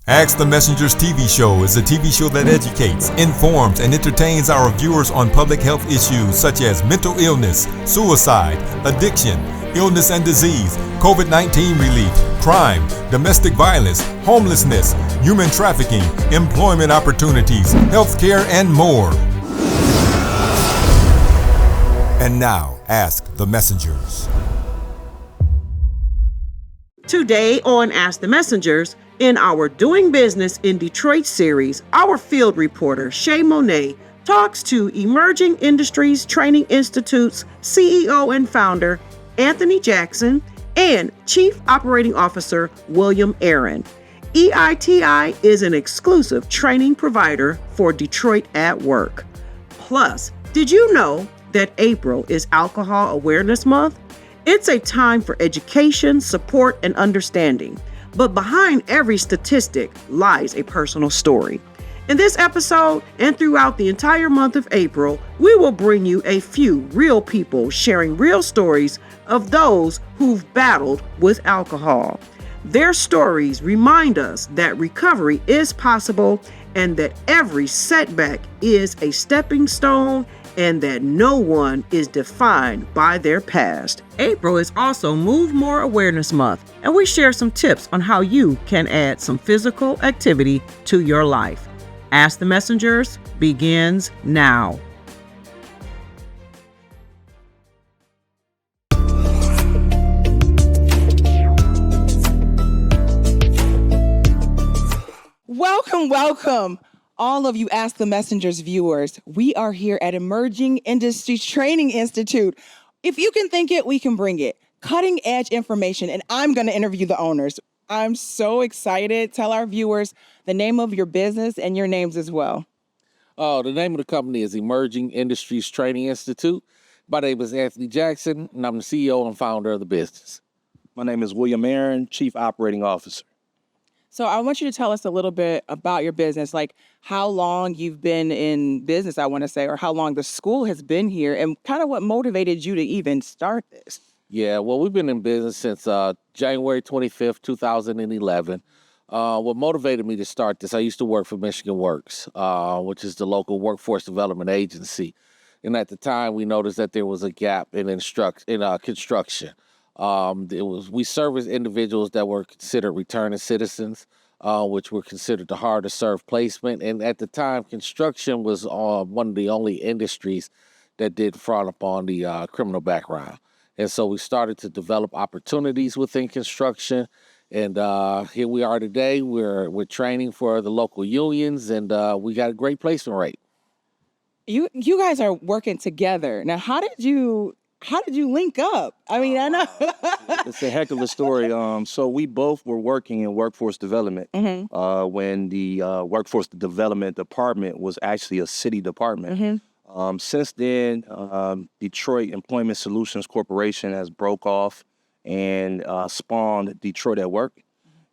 Ask the Messenger's TV show is a TV show that educates, informs, and entertains our viewers on public health issues such as mental illness, suicide, addiction, illness and disease, COVID-19 relief, crime, domestic violence, homelessness, human trafficking, employment opportunities, healthcare, and more. And now, Ask the Messengers. Today on Ask the Messengers, in our Doing Business in Detroit series, our field reporter, Che Monet, talks to Emerging Industries Training Institute's CEO and founder, Anthony Jackson, and Chief Operating Officer, William Aaron. EITI is an exclusive training provider for Detroit at Work. Plus, did you know that April is Alcohol Awareness Month? It's a time for education, support, and understanding. But behind every statistic lies a personal story. In this episode and throughout the entire month of April, we will bring you a few real people sharing real stories of those who've battled with alcohol. Their stories remind us that recovery is possible and that every setback is a stepping stone and that no one is defined by their past. April is also Move More Awareness Month, and we share some tips on how you can add some physical activity to your life. Ask the Messengers begins now. Welcome. All of you Ask the Messengers viewers, we are here at Emerging Industries Training Institute. If you can think it, we can bring it. Cutting edge information, and I'm going to interview the owners. I'm so excited. Tell our viewers the name of your business and your names as well. The name of the company is Emerging Industries Training Institute. My name is Anthony Jackson, and I'm the CEO and founder of the business. My name is William Aaron, Chief Operating Officer. So I want you to tell us a little bit about your business, like how long you've been in business, I want to say, or how long the school has been here, and kind of what motivated you to even start this. Yeah, well, we've been in business since January 25th, 2011. What motivated me to start this, I used to work for Michigan Works, which is the local workforce development agency. And at the time, we noticed that there was a gap in construction. We serviced individuals that were considered returning citizens, which were considered the hardest served placement. And at the time, construction was one of the only industries that did frown upon the criminal background. And so we started to develop opportunities within construction. And here we are today. We're training for the local unions, and we got a great placement rate. You guys are working together. Now, how did you link up? I mean, I know. It's a heck of a story. So we both were working in workforce development when the workforce development department was actually a city department. Since then, Detroit Employment Solutions Corporation has broke off and spawned Detroit at Work.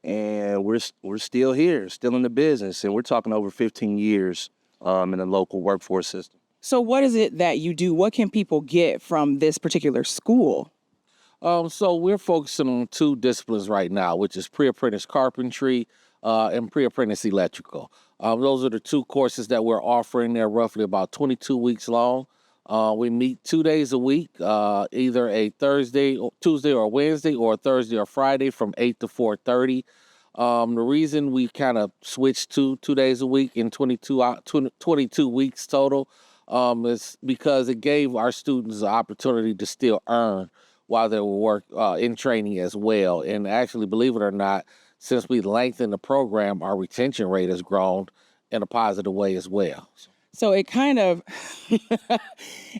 And we're still here, still in the business. And we're talking over 15 years in the local workforce system. So what is it that you do? What can people get from this particular school? So we're focusing on two disciplines right now, which is pre-apprentice carpentry and pre-apprentice electrical. Those are the two courses that we're offering. They're roughly about 22 weeks long. We meet 2 days a week, either a Tuesday or Wednesday, or a Thursday or Friday from 8 to 4:30. The reason we kind of switched to 2 days a week in 22 weeks total is because it gave our students the opportunity to still earn while they were in training as well. And actually, believe it or not, since we lengthened the program, our retention rate has grown in a positive way as well. So it kind of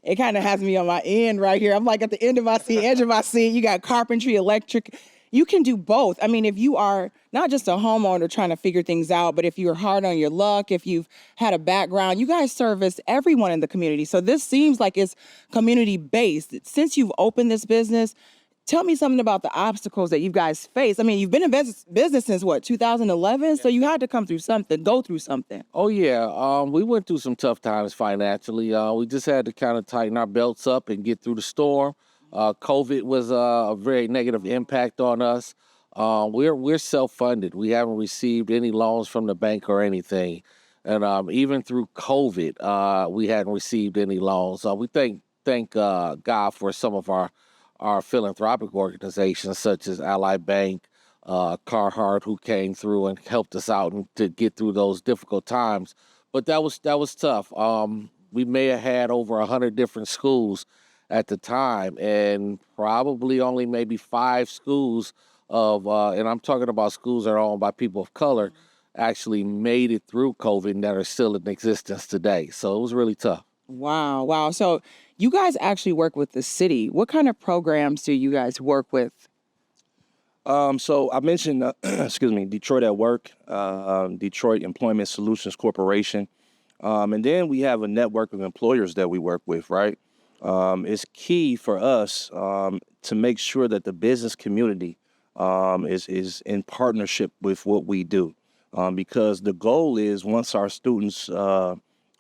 has me on my end right here. I'm like at the end of my seat, edge of my seat. You got carpentry, electric. You can do both. I mean, if you are not just a homeowner trying to figure things out, but if you're hard on your luck, if you've had a background, you guys service everyone in the community. So this seems like it's community-based. Since you've opened this business, tell me something about the obstacles that you guys face. I mean, you've been in business since, 2011? So you had to go through something. Oh, yeah. We went through some tough times financially. We just had to kind of tighten our belts up and get through the storm. COVID was a very negative impact on us. We're self-funded. We haven't received any loans from the bank or anything. And even through COVID, we hadn't received any loans. We thank God for some of our philanthropic organizations such as Ally Bank, Carhartt, who came through and helped us out and to get through those difficult times. But that was tough. We may have had over 100 different schools at the time, and probably only maybe 5 schools and I'm talking about schools that are owned by people of color, actually made it through COVID and that are still in existence today. So it was really tough. Wow, wow. So you guys actually work with the city. What kind of programs do you guys work with? So I mentioned, excuse me, Detroit at Work, Detroit Employment Solutions Corporation. And then we have a network of employers that we work with, right? It's key for us to make sure that the business community is in partnership with what we do. Because the goal is once our students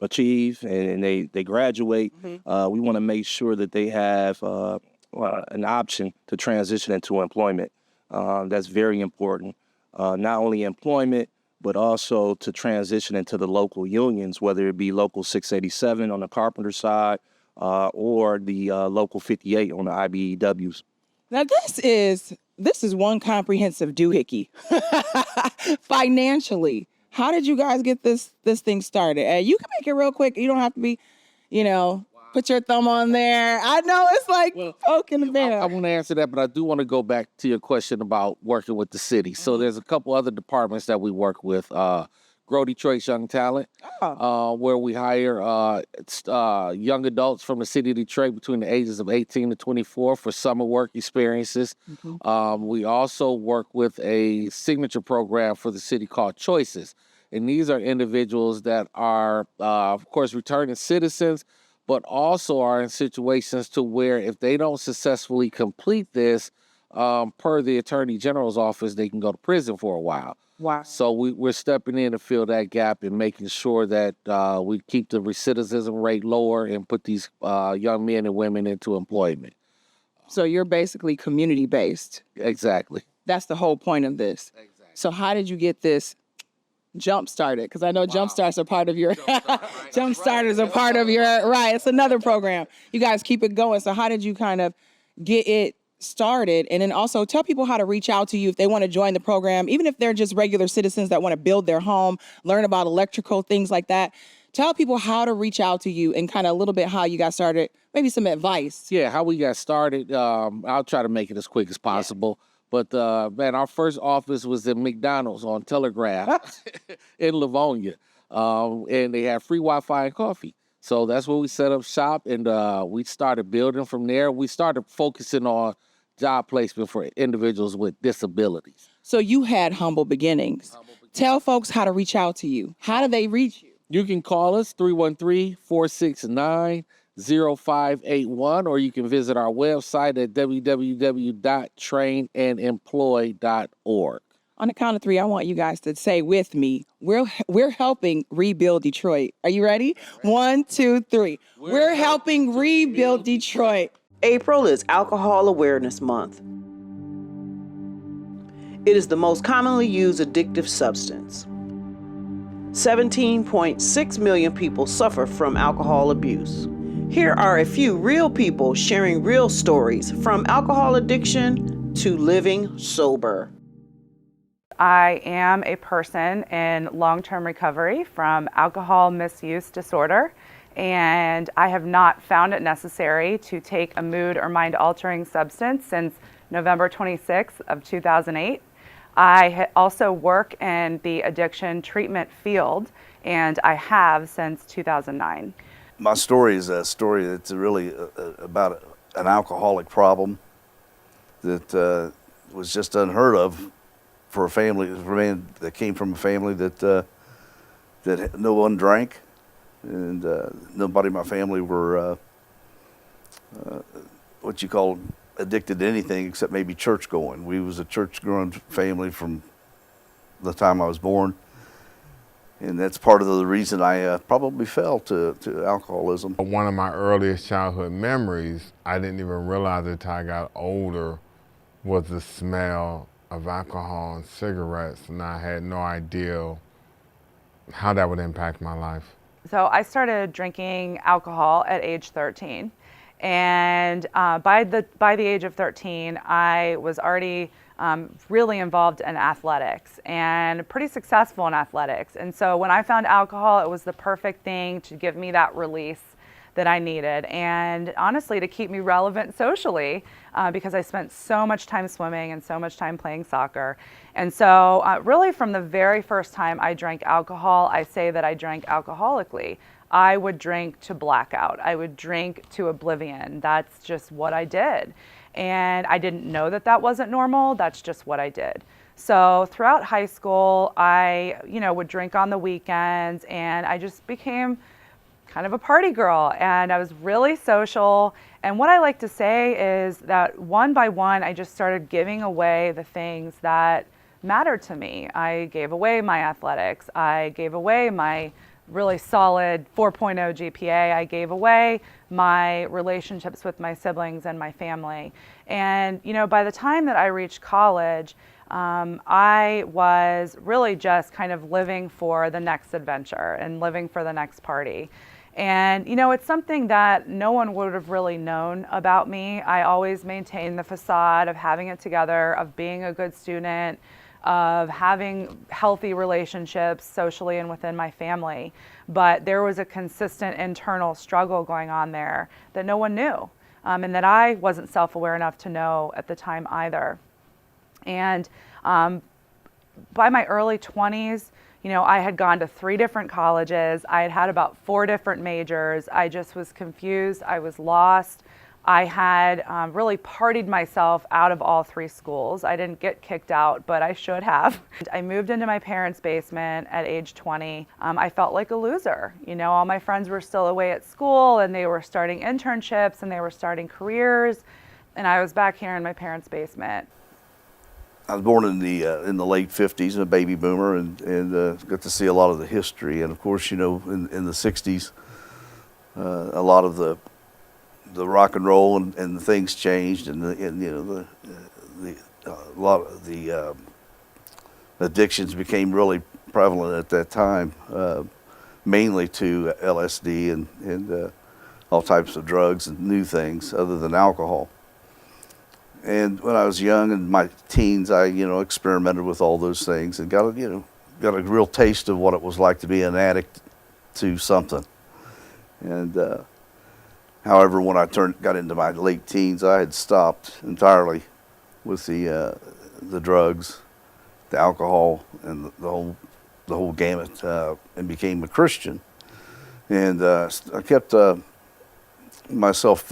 achieve and they graduate, we want to make sure that they have an option to transition into employment. That's very important. Not only employment, but also to transition into the local unions, whether it be Local 687 on the carpenter side or the Local 58 on the IBEWs. Now this is one comprehensive doohickey. Financially, how did you guys get this thing started? And you can make it real quick. You don't have to be, put your thumb on there. I know it's like poking the bear. I want to answer that, but I do want to go back to your question about working with the city. So there's a couple other departments that we work with. Grow Detroit's Young Talent, where we hire young adults from the city of Detroit between the ages of 18 to 24 for summer work experiences. We also work with a signature program for the city called Choices. And these are individuals that are, of course, returning citizens, but also are in situations to where if they don't successfully complete this, per the Attorney General's office, they can go to prison for a while. Wow. So we're stepping in to fill that gap and making sure that we keep the recidivism rate lower and put these young men and women into employment. So you're basically community-based. Exactly. That's the whole point of this. Exactly. So how did you get this jump started? Because I know jump starts are part of your jump starters are part of your it's another program. You guys keep it going. So how did you kind of get it started? And then also tell people how to reach out to you if they want to join the program, even if they're just regular citizens that want to build their home, learn about electrical, things like that. Tell people how to reach out to you and kind of a little bit how you got started, maybe some advice. Yeah, how we got started. I'll try to make it as quick as possible. Yeah. But man, our first office was in McDonald's on Telegraph in Livonia. And they had free Wi-Fi and coffee. So that's where we set up shop, and we started building from there. We started focusing on job placement for individuals with disabilities. So you had humble beginnings. Tell folks how to reach out to you. How do they reach you? You can call us 313-469-0581, or you can visit our website at www.trainandemploy.org. On the count of 3, I want you guys to say with me, we're helping rebuild Detroit. Are you ready? 1, 2, 3. We're helping rebuild Detroit. April is Alcohol Awareness Month. It is the most commonly used addictive substance. 17.6 million people suffer from alcohol abuse. Here are a few real people sharing real stories from alcohol addiction to living sober. I am a person in long-term recovery from alcohol misuse disorder, and I have not found it necessary to take a mood or mind-altering substance since November 26th of 2008. I also work in the addiction treatment field, and I have since 2009. My story is a story that's really about an alcoholic problem that was just unheard of for a family, for a man that came from a family that no one drank, and nobody in my family were what you call addicted to anything except maybe church going. We was a church going family from the time I was born, and that's part of the reason I probably fell to alcoholism. One of my earliest childhood memories, I didn't even realize it until I got older, was the smell of alcohol and cigarettes, and I had no idea how that would impact my life. So I started drinking alcohol at age 13. And by the age of 13, I was already really involved in athletics and pretty successful in athletics. And so when I found alcohol, it was the perfect thing to give me that release that I needed, and honestly to keep me relevant socially, because I spent so much time swimming and so much time playing soccer. And so really from the very first time I drank alcohol, I say that I drank alcoholically. I would drink to blackout. I would drink to oblivion. That's just what I did. And I didn't know that that wasn't normal. That's just what I did. So throughout high school, I, would drink on the weekends, and I just became kind of a party girl, and I was really social. And what I like to say is that one by one, I just started giving away the things that mattered to me. I gave away my athletics. I gave away my really solid 4.0 GPA. I gave away my relationships with my siblings and my family. And, by the time that I reached college, I was really just kind of living for the next adventure and living for the next party. And, it's something that no one would have really known about me. I always maintained the facade of having it together, of being a good student, of having healthy relationships socially and within my family. But there was a consistent internal struggle going on there that no one knew, and that I wasn't self-aware enough to know at the time either. And by my early 20s, I had gone to 3 different colleges. I had had about 4 different majors. I just was confused. I was lost. I had really partied myself out of all 3 schools. I didn't get kicked out, but I should have. I moved into my parents' basement at age 20. I felt like a loser. All my friends were still away at school, and they were starting internships, and they were starting careers, and I was back here in my parents' basement. I was born in the late 50s, a baby boomer, and got to see a lot of the history. And of course, in the 60s, a lot of the rock and roll and things changed, and a lot of the addictions became really prevalent at that time, mainly to LSD and all types of drugs and new things other than alcohol. And when I was young, in my teens, I experimented with all those things and got a real taste of what it was like to be an addict to something. And however, when I got into my late teens, I had stopped entirely with the drugs, the alcohol, and the whole gamut, and became a Christian. And I kept myself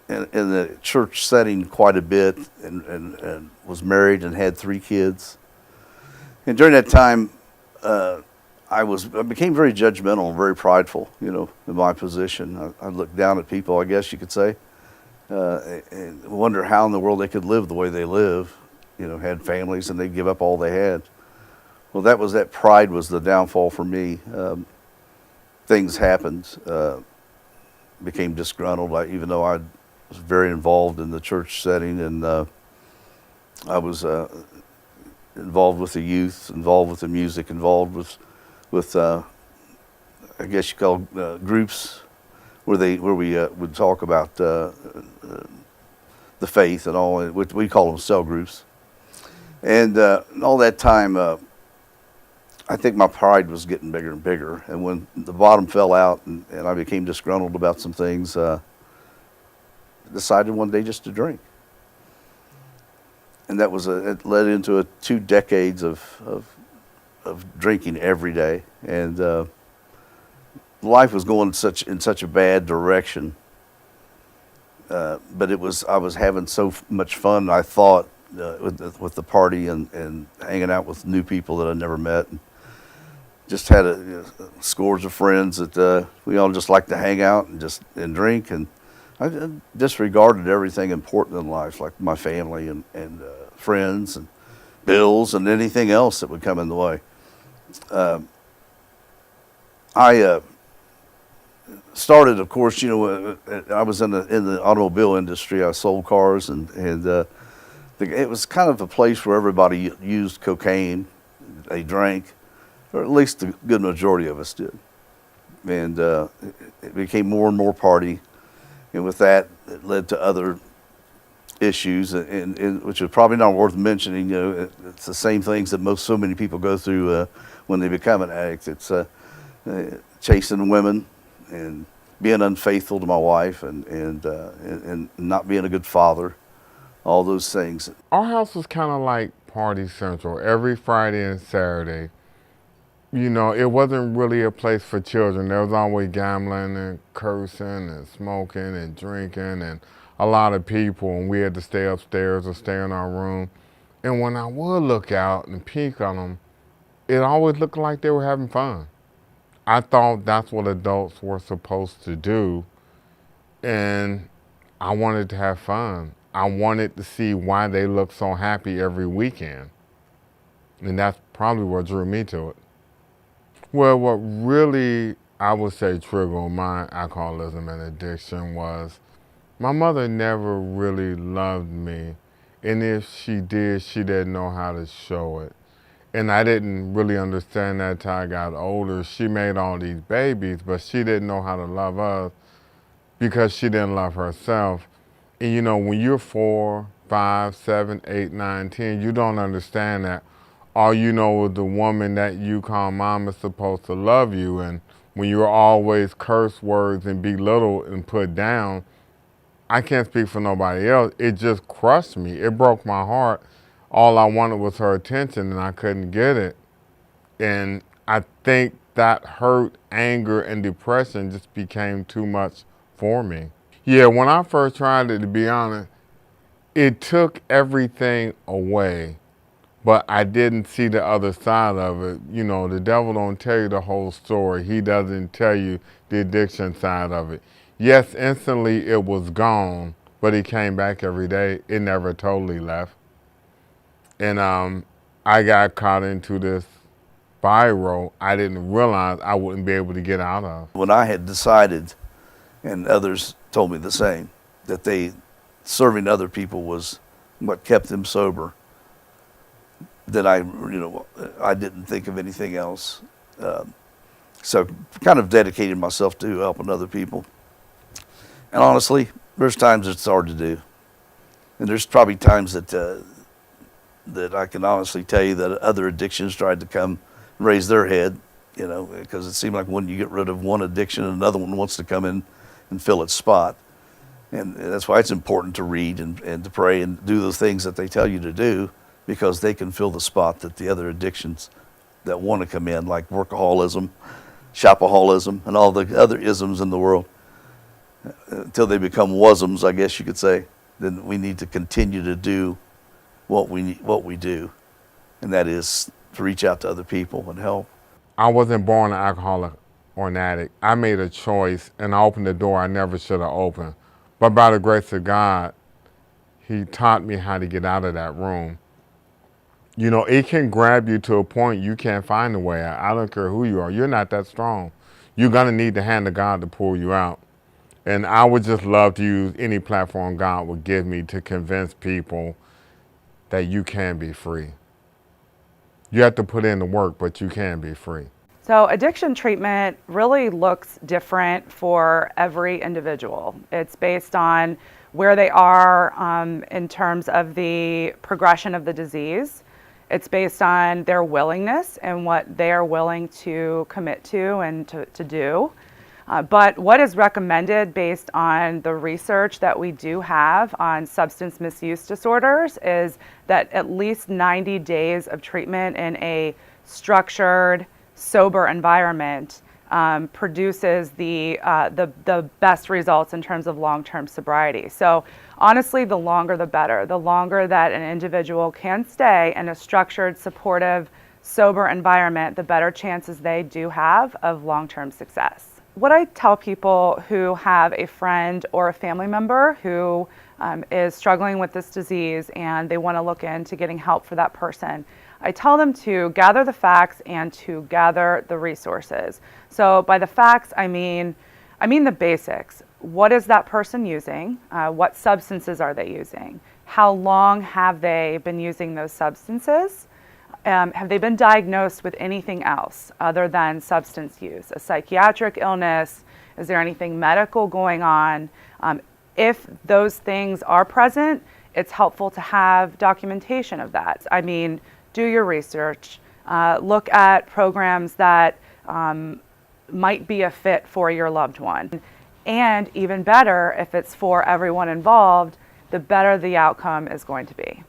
in the church setting quite a bit, and was married and had 3 kids. And during that time, I became very judgmental and very prideful, in my position. I looked down at people, I guess you could say, and wonder how in the world they could live the way they live, had families and they'd give up all they had. Well, that pride was the downfall for me. Things happened, became disgruntled, even though I was very involved in the church setting, and I was involved with the youth, involved with the music, involved with I guess you call groups where we would talk about the faith and all. We call them cell groups, and all that time, I think my pride was getting bigger and bigger. And when the bottom fell out and I became disgruntled about some things, decided one day just to drink. And that it led into 2 decades of drinking every day. And life was going in such a bad direction. But I was having so much fun, I thought, with the party and hanging out with new people that I never met. And just had scores of friends that we all just liked to hang out and drink. And I disregarded everything important in life, like my family and friends and bills and anything else that would come in the way. I started, of course, I was in the automobile industry. I sold cars, and the it was kind of a place where everybody used cocaine, they drank, or at least the good majority of us did. And it became more and more party, and with that, it led to other issues, and which is probably not worth mentioning. You know, it's the same things that so many people go through when they become an addict. It's chasing women and being unfaithful to my wife, and not being a good father. All those things. Our house was kind of like party central. Every Friday and Saturday, you know, it wasn't really a place for children. There was always gambling and cursing and smoking and drinking and a lot of people, and we had to stay upstairs or stay in our room. And when I would look out and peek on them, it always looked like they were having fun. I thought that's what adults were supposed to do, and I wanted to have fun. I wanted to see why they looked so happy every weekend. And that's probably what drew me to it. Well, what really, I would say, triggered my alcoholism and addiction was my mother never really loved me. And if she did, she didn't know how to show it. And I didn't really understand that till I got older. She made all these babies, but she didn't know how to love us because she didn't love herself. And you know, when you're 4, 5, 7, 8, 9, 10, you don't understand that. All you know is the woman that you call mom is supposed to love you. And when you're always curse words and belittled and put down, I can't speak for nobody else. It just crushed me. It broke my heart. All I wanted was her attention, and I couldn't get it. And I think that hurt, anger, and depression just became too much for me. Yeah, when I first tried it, to be honest, it took everything away, but I didn't see the other side of it. You know, the devil don't tell you the whole story. He doesn't tell you the addiction side of it. Yes, instantly it was gone, but it came back every day. It never totally left. And I got caught into this spiral I didn't realize I wouldn't be able to get out of. When I had decided, and others told me the same, that serving other people was what kept them sober, that I didn't think of anything else. So kind of dedicated myself to helping other people. And honestly, there's times it's hard to do. And there's probably times that I can honestly tell you that other addictions tried to come raise their head, you know, because it seemed like when you get rid of one addiction, another one wants to come in and fill its spot. And that's why it's important to read and to pray and do the things that they tell you to do, because they can fill the spot that the other addictions that want to come in, like workaholism, shopaholism, and all the other isms in the world, until they become wasms, I guess you could say. Then we need to continue to do what we do, and that is to reach out to other people and help. I wasn't born an alcoholic or an addict. I made a choice, and I opened the door I never should have opened. But by the grace of God, He taught me how to get out of that room. You know, it can grab you to a point you can't find a way out. I don't care who you are. You're not that strong. You're going to need the hand of God to pull you out. And I would just love to use any platform God would give me to convince people that you can be free. You have to put in the work, but you can be free. So addiction treatment really looks different for every individual. It's based on where they are in terms of the progression of the disease. It's based on their willingness and what they are willing to commit to and to do. But what is recommended based on the research that we do have on substance misuse disorders is that at least 90 days of treatment in a structured, sober environment produces the best results in terms of long-term sobriety. So honestly, the longer the better. The longer that an individual can stay in a structured, supportive, sober environment, the better chances they do have of long-term success. What I tell people who have a friend or a family member who is struggling with this disease and they want to look into getting help for that person, I tell them to gather the facts and to gather the resources. So by the facts, I mean the basics. What is that person using? What substances are they using? how long have they been using those substances? Have they been diagnosed with anything else other than substance use? A psychiatric illness? Is there anything medical going on? If those things are present, it's helpful to have documentation of that. I mean, do your research, look at programs that might be a fit for your loved one. And even better, if it's for everyone involved, the better the outcome is going to be.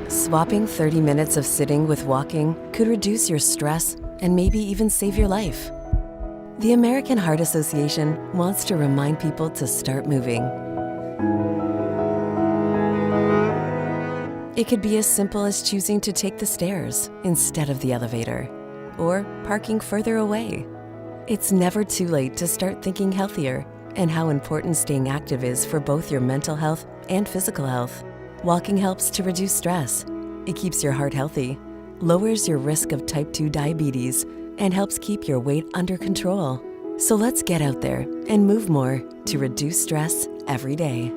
Swapping 30 minutes of sitting with walking could reduce your stress and maybe even save your life. The American Heart Association wants to remind people to start moving. It could be as simple as choosing to take the stairs instead of the elevator, or parking further away. It's never too late to start thinking healthier and how important staying active is for both your mental health and physical health. Walking helps to reduce stress. It keeps your heart healthy, lowers your risk of type 2 diabetes, and helps keep your weight under control. So let's get out there and move more to reduce stress every day.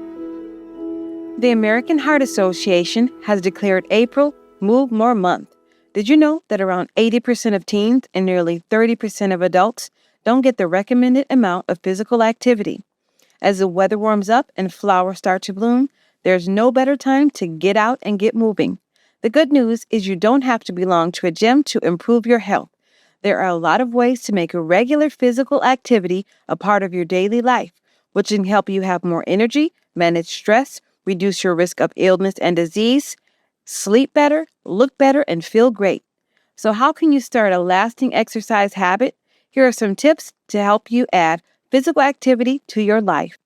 The American Heart Association has declared April Move More Month. Did you know that around 80% of teens and nearly 30% of adults don't get the recommended amount of physical activity? As the weather warms up and flowers start to bloom, there's no better time to get out and get moving. The good news is you don't have to belong to a gym to improve your health. There are a lot of ways to make a regular physical activity a part of your daily life, which can help you have more energy, manage stress, reduce your risk of illness and disease, sleep better, look better, and feel great. So how can you start a lasting exercise habit? Here are some tips to help you add physical activity to your life.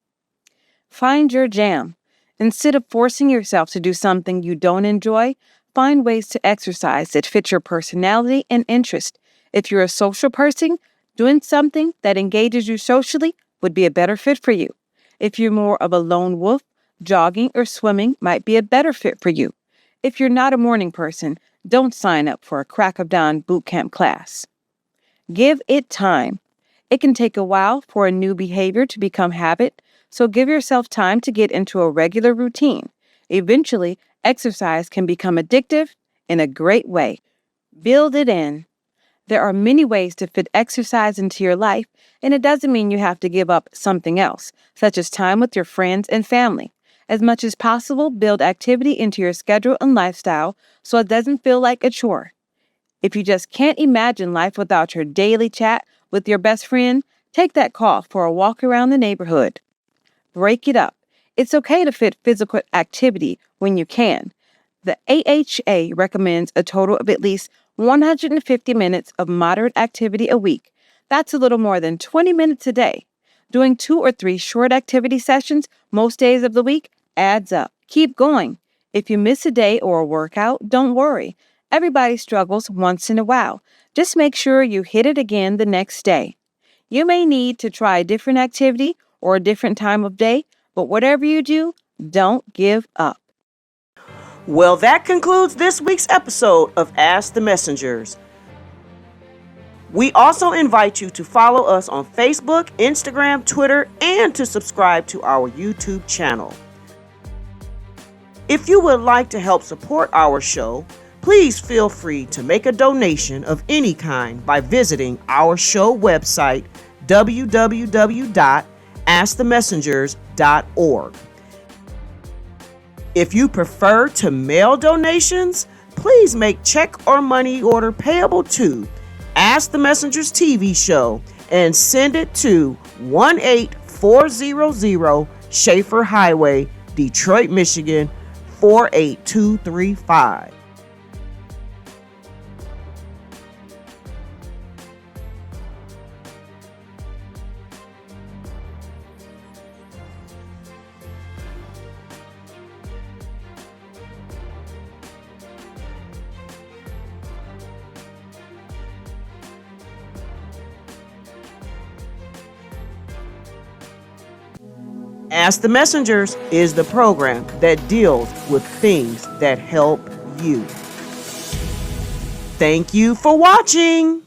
Find your jam. Instead of forcing yourself to do something you don't enjoy, find ways to exercise that fit your personality and interest. If you're a social person, doing something that engages you socially would be a better fit for you. If you're more of a lone wolf, jogging or swimming might be a better fit for you. If you're not a morning person, don't sign up for a crack of dawn boot camp class. Give it time. It can take a while for a new behavior to become habit, so give yourself time to get into a regular routine. Eventually, exercise can become addictive in a great way. Build it in. There are many ways to fit exercise into your life, and it doesn't mean you have to give up something else, such as time with your friends and family. As much as possible, build activity into your schedule and lifestyle so it doesn't feel like a chore. If you just can't imagine life without your daily chat with your best friend, take that call for a walk around the neighborhood. Break it up. It's okay to fit physical activity when you can. The AHA recommends a total of at least 150 minutes of moderate activity a week. That's a little more than 20 minutes a day. Doing 2 or 3 short activity sessions most days of the week adds up. Keep going. If you miss a day or a workout, don't worry. Everybody struggles once in a while. Just make sure you hit it again the next day. You may need to try a different activity or a different time of day, but whatever you do, don't give up. Well, that concludes this week's episode of Ask the Messengers. We also invite you to follow us on Facebook, Instagram, Twitter, and to subscribe to our YouTube channel. If you would like to help support our show, please feel free to make a donation of any kind by visiting our show website, www.askthemessengers.org. If you prefer to mail donations, please make check or money order payable to Ask the Messengers TV show and send it to 18400 Schaefer Highway, Detroit, Michigan 48235. Ask the Messengers is the program that deals with things that help you. Thank you for watching.